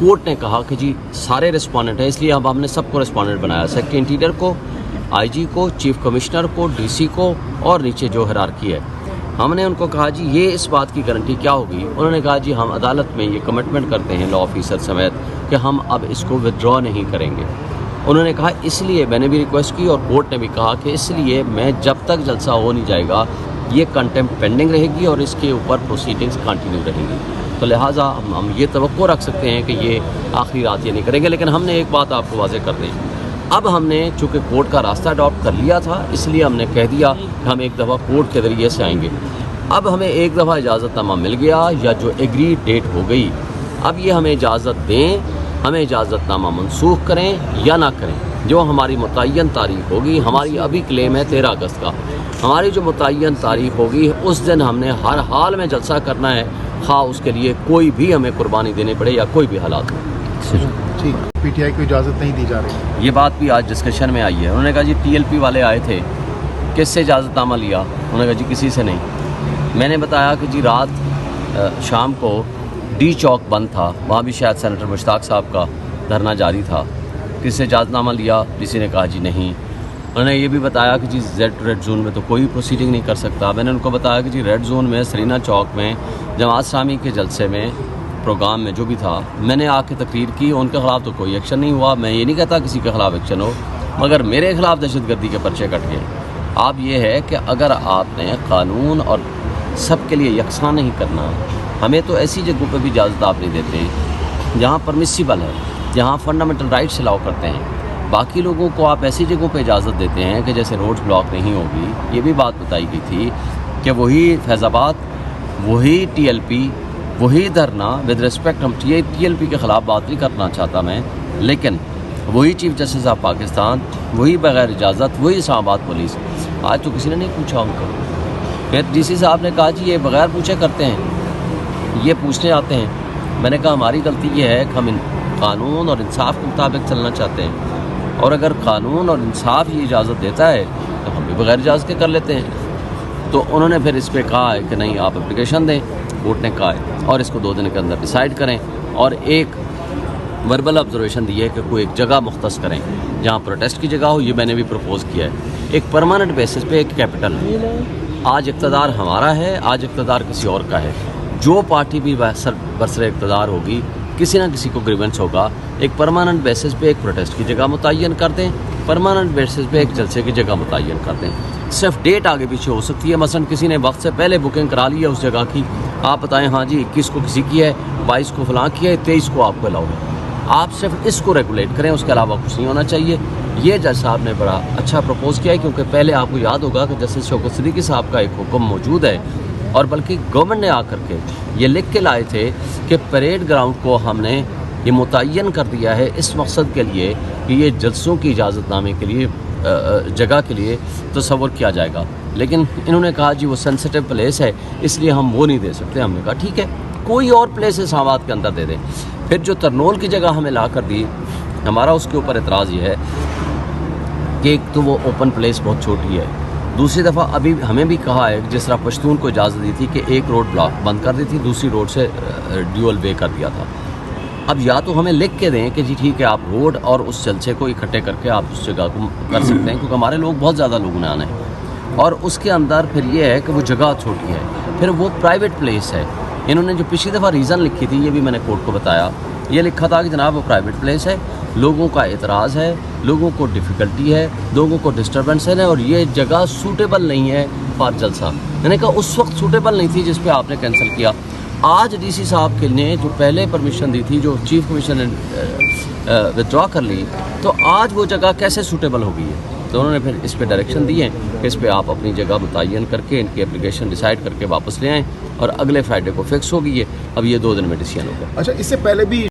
Court ने कहा कि जी सारे रिस्पॉन्डेंट हैं, इसलिए अब हमने सबको रिस्पॉन्डेंट बनाया, सेक्रेटरी इंटीरियर को, आईजी को, चीफ कमिश्नर को, डीसी को और नीचे जो हिरार्की है। हमने उनको कहा जी ये इस बात की गारंटी क्या होगी। उन्होंने कहा जी हम अदालत में ये कमिटमेंट करते हैं लॉ ऑफिसर समेत कि हम अब इसको विदड्रॉ नहीं करेंगे। उन्होंने कहा इसलिए मैंने भी रिक्वेस्ट की और कोर्ट ने भी कहा कि इसलिए मैं जब तक जलसा हो नहीं जाएगा ये कंटेम्प्ट पेंडिंग रहेगी और इसके ऊपर प्रोसीडिंग्स कंटिन्यू रहेंगी। तो लिहाजा हम ये तवक्को रख सकते हैं कि ये आखिरी रात ये नहीं करेंगे। लेकिन हमने एक बात आपको वाज़ेह कर दी, अब हमने चूँकि कोर्ट का रास्ता अडॉप्ट कर लिया था इसलिए हमने कह दिया कि हम एक दफ़ा कोर्ट के ज़रिए से आएंगे। अब हमें एक दफ़ा इजाज़तनामा मिल गया या जो एग्री डेट हो गई, अब ये हमें इजाज़त दें, हमें इजाज़तनामा मनसूख करें या ना करें, जो हमारी मुतय्यन तारीख होगी। हमारी अभी क्लेम है 13 अगस्त का, हमारी जो मुतय्यन तारीख होगी उस दिन हमने हर हाल में जलसा करना है, खा उसके लिए कोई भी हमें कुर्बानी देनी पड़े या कोई भी हालात हो। ठीक, पीटीआई को इजाज़त नहीं दी जा रही। ये बात भी आज डिस्कशन में आई है। उन्होंने कहा जी टीएलपी वाले आए थे, किससे इजाज़तनामा लिया? उन्होंने कहा जी किसी से नहीं। मैंने बताया कि जी रात शाम को डी चौक बंद था, वहाँ भी शायद सेनेटर मुश्ताक साहब का धरना जारी था, किससे इजाज़तनामा लिया? किसी ने कहा जी नहीं। उन्होंने ये भी बताया कि जी रेड जोन में तो कोई प्रोसीडिंग नहीं कर सकता। मैंने उनको बताया कि जी रेड जोन में सरीना चौक में जमात इस्लामी के जलसे में प्रोग्राम में जो भी था मैंने आके तकरीर की, उनके ख़िलाफ़ तो कोई एक्शन नहीं हुआ। मैं ये नहीं कहता किसी के ख़िलाफ़ एक्शन हो, मगर मेरे ख़िलाफ़ दहशतगर्दी के पर्चे कट गए। आप ये है कि अगर आपने कानून और सब के लिए यकसा नहीं करना, हमें तो ऐसी जगहों पर भी इजाज़त आप नहीं देते जहाँ परमिसिबल है, जहाँ फंडामेंटल राइट्स अलाउ करते हैं। बाकी लोगों को आप ऐसी जगहों पे इजाज़त देते हैं कि जैसे रोड ब्लॉक नहीं होगी। ये भी बात बताई गई थी कि वही फैज़ाबाद, वही टीएलपी, वही धरना विद रिस्पेक्ट, हम टीएलपी के ख़िलाफ़ बात नहीं करना चाहता मैं, लेकिन वही चीफ जस्टिस ऑफ पाकिस्तान, वही बग़ैर इजाज़त, वही इस्लामाबाद पुलिस। आज तो किसी ने नहीं पूछा उनको। फिर डीसी साहब ने कहा जी ये बग़ैर पूछे करते हैं, ये पूछने आते हैं। मैंने कहा हमारी गलती ये है कि हम कानून और इंसाफ के मुताबिक चलना चाहते हैं, और अगर कानून और इंसाफ ये इजाज़त देता है तो हम भी बग़ैर इजाज़त के कर लेते हैं। तो उन्होंने फिर इस पर कहा है कि नहीं आप एप्लीकेशन दें, कोर्ट ने कहा है, और इसको 2 दिन के अंदर डिसाइड करें, और एक वर्बल ऑब्जर्वेशन दी है कि कोई एक जगह मुख्तस करें जहाँ प्रोटेस्ट की जगह हो। ये मैंने भी प्रपोज़ किया है। एक परमानेंट बेसिस पे एक कैपिटल है। आज इक़्तिदार हमारा है, आज इक़्तिदार किसी और का है। जो पार्टी भी बरसर इक़्तिदार होगी, किसी ना किसी को ग्रीवेंस होगा। एक परमानेंट बेसिस पे एक प्रोटेस्ट की जगह मुतय्यन कर दें, परमानेंट बेसिस पे एक जलसे की जगह मुतय्यन कर दें। सिर्फ डेट आगे पीछे हो सकती है, मसलन किसी ने वक्त से पहले बुकिंग करा ली है उस जगह की, आप बताएं हाँ जी 21 को किसी की है, 22 को फलां की है, 23 को आपको अलाउ है। आप सिर्फ इसको रेगुलेट करें, उसके अलावा कुछ नहीं होना चाहिए। ये जज साहब ने बड़ा अच्छा प्रपोज़ किया है, क्योंकि पहले आपको याद होगा कि जस्टिस शौकत सिद्दीकी साहब का एक हुक्म मौजूद है, और बल्कि गवर्नमेंट ने आकर के ये लिख के लाए थे कि परेड ग्राउंड को हमने ये मुतय्यन कर दिया है इस मकसद के लिए कि ये जलसों की इजाज़तनामे के लिए जगह के लिए तस्वर किया जाएगा। लेकिन इन्होंने कहा जी वो सेंसिटिव प्लेस है इसलिए हम वो नहीं दे सकते। हमने कहा ठीक है, कोई और प्लेस इस्लामाबाद के अंदर दे दें। फिर जो तरनोल की जगह हमें ला कर दी, हमारा उसके ऊपर एतराज़ ये है कि एक तो वो ओपन प्लेस बहुत छोटी है, दूसरी दफ़ा अभी हमें भी कहा है जिस तरह पश्तून को इजाज़त दी थी कि एक रोड ब्लॉक बंद कर दी थी, दूसरी रोड से ड्यूअल वे कर दिया था। अब या तो हमें लिख के दें कि जी ठीक है आप रोड और उस जलसे को इकट्ठे करके आप उस जगह को कर सकते हैं, क्योंकि हमारे लोग बहुत ज़्यादा लोगों ने आना है। और उसके अंदर फिर ये है कि वो जगह छोटी है, फिर वो प्राइवेट प्लेस है। इन्होंने जो पिछली दफ़ा रीज़न लिखी थी, ये भी मैंने कोर्ट को बताया, ये लिखा था कि जनाब वो प्राइवेट प्लेस है, लोगों का एतराज़ है, लोगों को डिफ़िकल्टी है, लोगों को डिस्टर्बेंस है, और ये जगह सूटेबल नहीं है फॉर जलसा। मैंने कहा उस वक्त सूटेबल नहीं थी जिस पे आपने कैंसिल किया। आज डीसी साहब के ने जो पहले परमिशन दी थी, जो चीफ कमिश्नर ने विथड्रॉ कर ली, तो आज वो जगह कैसे सूटेबल हो गई है? तो उन्होंने फिर इस पे डायरेक्शन दी है कि इस पे आप अपनी जगह मुतय्यन करके इनकी एप्लीकेशन डिसाइड करके वापस ले आएँ, और अगले फ्राइडे को फिक्स होगी ये। अब ये 2 दिन में डिसीजन होगा। अच्छा, इससे पहले भी